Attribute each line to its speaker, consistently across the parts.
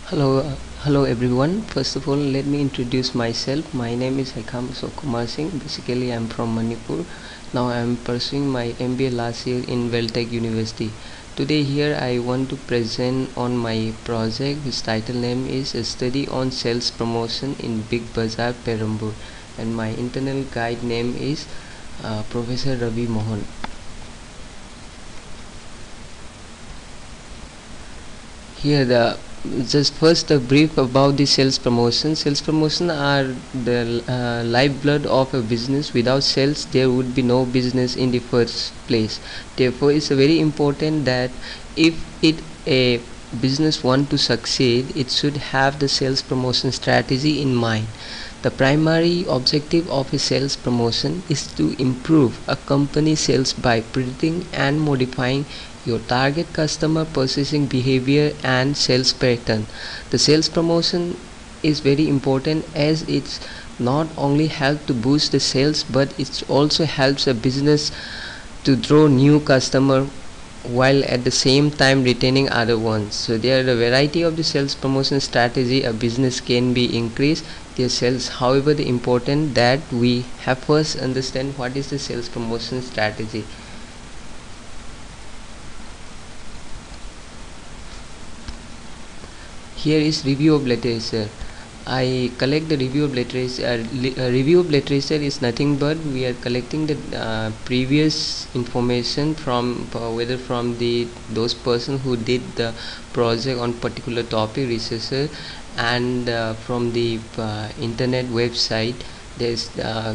Speaker 1: Hello everyone. First of all, let me introduce myself. My name is Haikam Kumar Singh. Basically, I'm from Manipur. Now I'm pursuing my MBA last year in Weltech University. Today here I want to present on my project. Whose title name is a study on sales promotion in Big Bazaar, Perambur, and my internal guide name is Professor Ravi Mohan. Here the just first a brief about the sales promotion. Sales promotion are the lifeblood of a business. Without sales there would be no business in the first place. Therefore it's very important that if it a business want to succeed, it should have the sales promotion strategy in mind. The primary objective of a sales promotion is to improve a company's sales by predicting and modifying your target customer purchasing behavior and sales pattern. The sales promotion is very important as it's not only help to boost the sales, but it also helps a business to draw new customer while at the same time retaining other ones. So there are a variety of the sales promotion strategy a business can be increase their sales. However, the important that we have first understand what is the sales promotion strategy. Here is review of literature. I collect the review of literature. Review of literature is nothing but we are collecting the previous information from whether from the those person who did the project on particular topic researcher, and from the internet website there's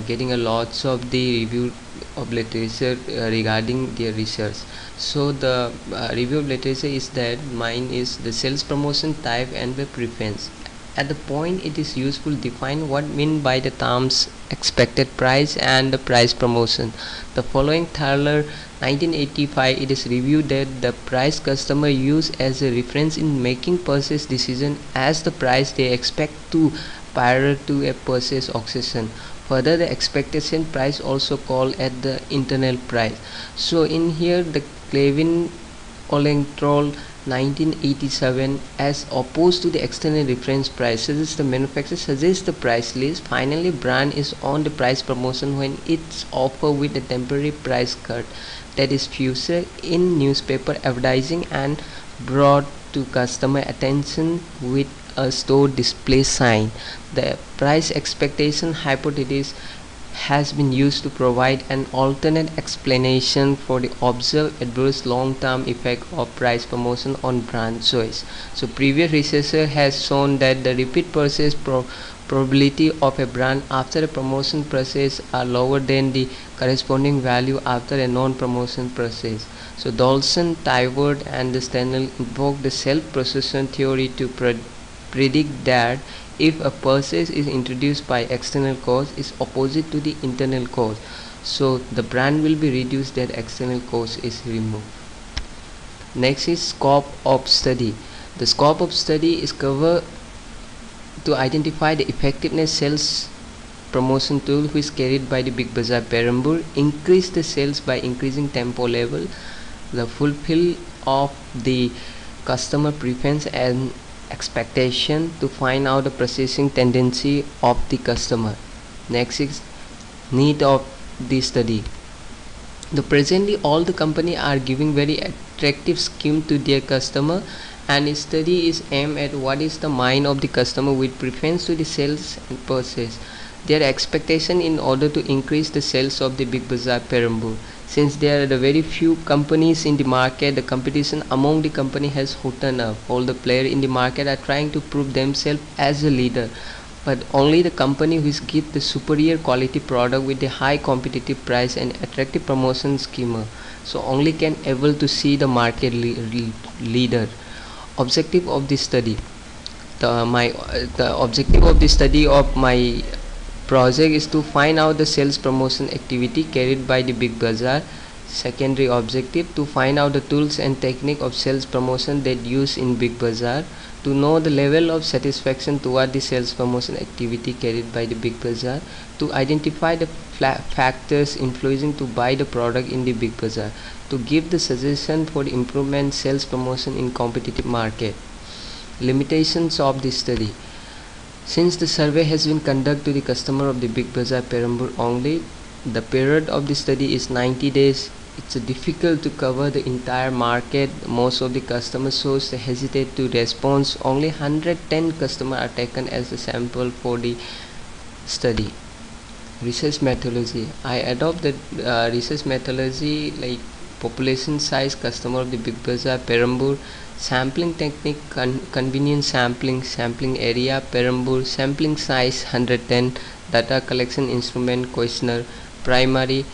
Speaker 1: getting a lots of the review of literature regarding their research. So the review of literature is that mine is the sales promotion type and the preference. At the point it is useful define what mean by the terms expected price and the price promotion. The following Thaler 1985 it is reviewed that the price customer use as a reference in making purchase decision as the price they expect to prior to a purchase occasion. Further, the expectation price also called at the internal price. So in here the Clevin Olentrol 1987 as opposed to the external reference price suggests the manufacturer suggests the price list. Finally, brand is on the price promotion when it's offered with a temporary price cut that is featured in newspaper advertising and brought to customer attention with a store display sign. The price expectation hypothesis has been used to provide an alternate explanation for the observed adverse long-term effect of price promotion on brand choice. So previous research has shown that the repeat purchase probability of a brand after a promotion purchase are lower than the corresponding value after a non-promotion purchase. So Dawson, Tyward and the Stanley invoked the self-procession theory to predict that if a purchase is introduced by external cause is opposite to the internal cause, so the brand will be reduced that external cause is removed. Next is scope of study. The scope of study is covered to identify the effectiveness sales promotion tool which is carried by the Big Bazaar Perambur, increase the sales by increasing tempo level, the fulfill of the customer preference and expectation to find out the purchasing tendency of the customer. Next is need of the study. The presently all the company are giving very attractive scheme to their customer, and study is aimed at what is the mind of the customer with preference to the sales and purchase. Their expectation in order to increase the sales of the Big Bazaar Perambur. Since there are the very few companies in the market, the competition among the company has hotted up. All the players in the market are trying to prove themselves as a leader, but only the company which give the superior quality product with the high competitive price and attractive promotion schema, so only can able to see the market leader. Objective of this study. The objective of the study of my project is to find out the sales promotion activity carried by the Big Bazaar. Secondary objective to find out the tools and technique of sales promotion that use in Big Bazaar, to know the level of satisfaction toward the sales promotion activity carried by the Big Bazaar, to identify the factors influencing to buy the product in the Big Bazaar, to give the suggestion for the improvement sales promotion in competitive market. Limitations of the study. Since the survey has been conducted to the customer of the Big Bazaar Perambur only, the period of the study is 90 days. It's difficult to cover the entire market. Most of the customers shows they hesitate to respond. Only 110 customers are taken as a sample for the study. Research methodology. I adopt the research methodology like population size, customer of the Big Bazaar Perambur, sampling technique, convenience sampling area Perambur, sampling size 110, data collection instrument, questionnaire, primary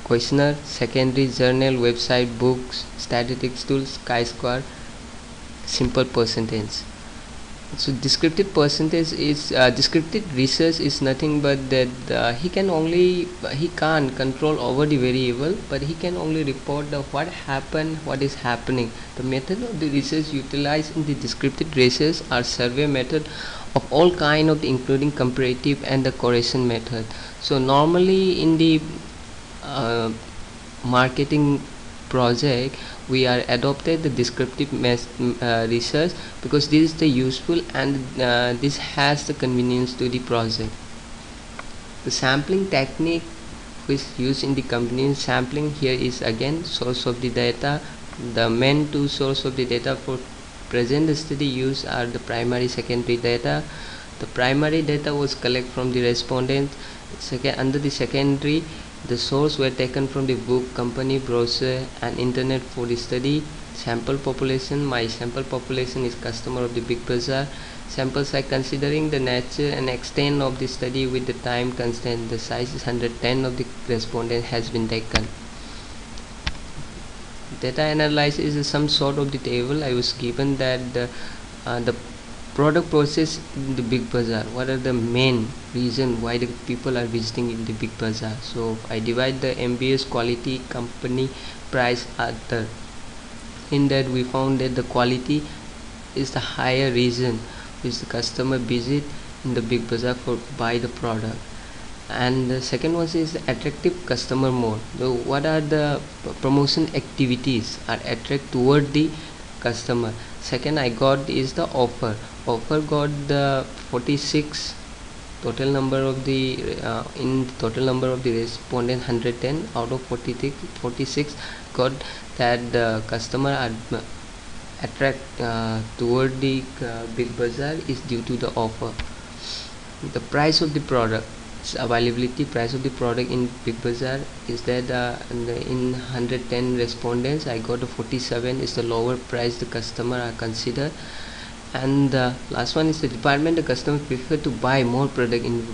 Speaker 1: questionnaire, secondary journal, website, books, statistics tools, chi-square, simple percentage. So descriptive percentage is descriptive research is nothing but that he can't control over the variable, but he can only report the what happened, what is happening. The method of the research utilized in the descriptive research are survey method of all kind of the, including comparative and the correlation method. So normally in the marketing project we are adopted the descriptive research because this is the useful and this has the convenience to the project. The sampling technique which is used in the convenience sampling here is again source of the data. The main two source of the data for present study use are the primary secondary data. The primary data was collected from the respondents. Under the secondary, the source were taken from the book, company, brochure and internet for the study. Sample population, my sample population is customer of the Big Bazaar. Sample size considering the nature and extent of the study with the time constant. The size is 110 of the respondent has been taken. Data analysis is some sort of the table. I was given that the product process in the Big Bazaar, what are the main reason why the people are visiting in the Big Bazaar. So I divide the MBS, quality, company, price, other. In that we found that the quality is the higher reason which the customer visit in the Big Bazaar for buy the product. And the second one is the attractive customer mode. So what are the promotion activities are attract toward the customer. Second I got is the offer got the 46 total number of the in total number of the respondent 110 out of 46 got that the customer are attract toward the Big Bazaar is due to the offer. The price of the product, availability price of the product in Big Bazaar is that in 110 respondents I got a 47 is the lower price the customer are considered. And the last one is the department the customer prefer to buy more product in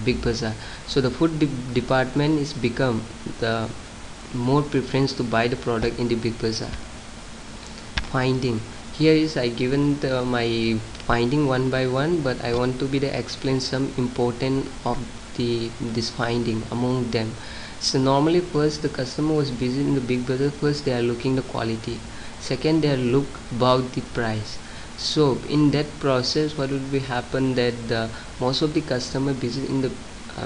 Speaker 1: Big Bazaar. So the food department is become the more preference to buy the product in the Big Bazaar. Finding here is I given my finding one by one, but I want to be the explain some important of this finding among them. So normally first the customer was busy in the Big Bazaar. First they are looking the quality, second they are look about the price. So in that process what would be happen that most of the customer visit in the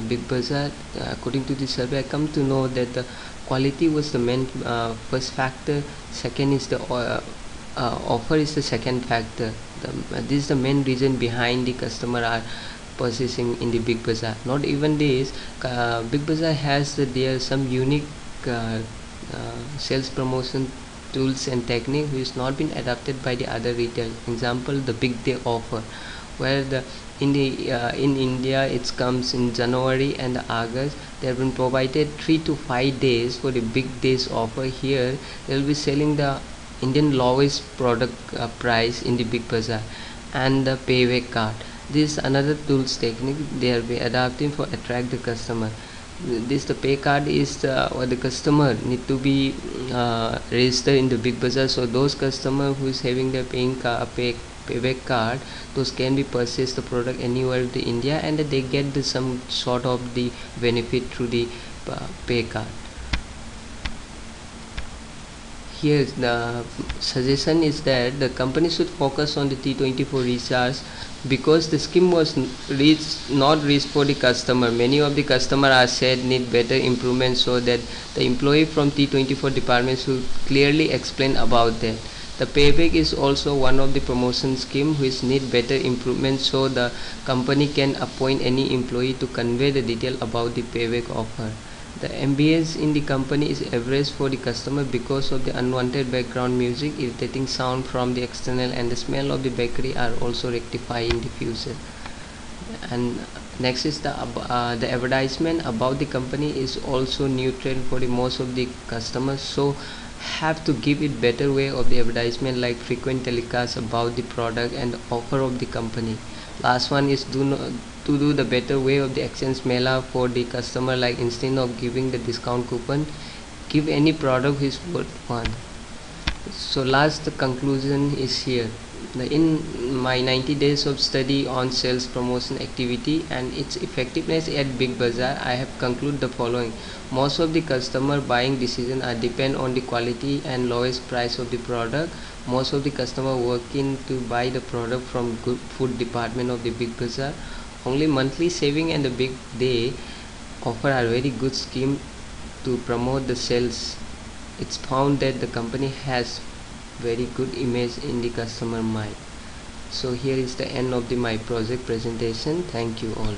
Speaker 1: Big Bazaar, according to the survey I come to know that the quality was the main first factor, second is the offer is the second factor. This is the main reason behind the customer are purchasing in the Big Bazaar. Not even this, Big Bazaar has there some unique sales promotion tools and technique which has not been adapted by the other retail. Example, the big day offer, where in India it comes in January and August. They have been provided 3 to 5 days for the big days offer. Here they will be selling the Indian lowest product price in the Big Bazaar and the payback card. This is another tools technique they are be adapting for attract the customer. This the pay card is the customer need to be registered in the Big Bazaar. So those customer who is having the payback card, those can be purchased the product anywhere in India and they get some sort of the benefit through the pay card. Here the suggestion is that the company should focus on the T24 recharge because the scheme was not reached for the customer. Many of the customer are said need better improvement, so that the employee from T24 department should clearly explain about that. The payback is also one of the promotion scheme which need better improvement, so the company can appoint any employee to convey the detail about the payback offer. The ambience in the company is average for the customer because of the unwanted background music, irritating sound from the external, and the smell of the bakery are also rectified in the future. And next is the advertisement about the company is also neutral for the most of the customers, so have to give it better way of the advertisement, like frequent telecast about the product and the offer of the company. Last one is to do the better way of the exchange mela for the customer, like instead of giving the discount coupon, give any product is worth one. So last, the conclusion is here. In my 90 days of study on sales promotion activity and its effectiveness at Big Bazaar, I have concluded the following. Most of the customer buying decision are depend on the quality and lowest price of the product. Most of the customer working to buy the product from good food department of the Big Bazaar. Only monthly saving and the big day offer are very good scheme to promote the sales. It's found that the company has very good image in the customer mind. So here is the end of my project presentation. Thank you all.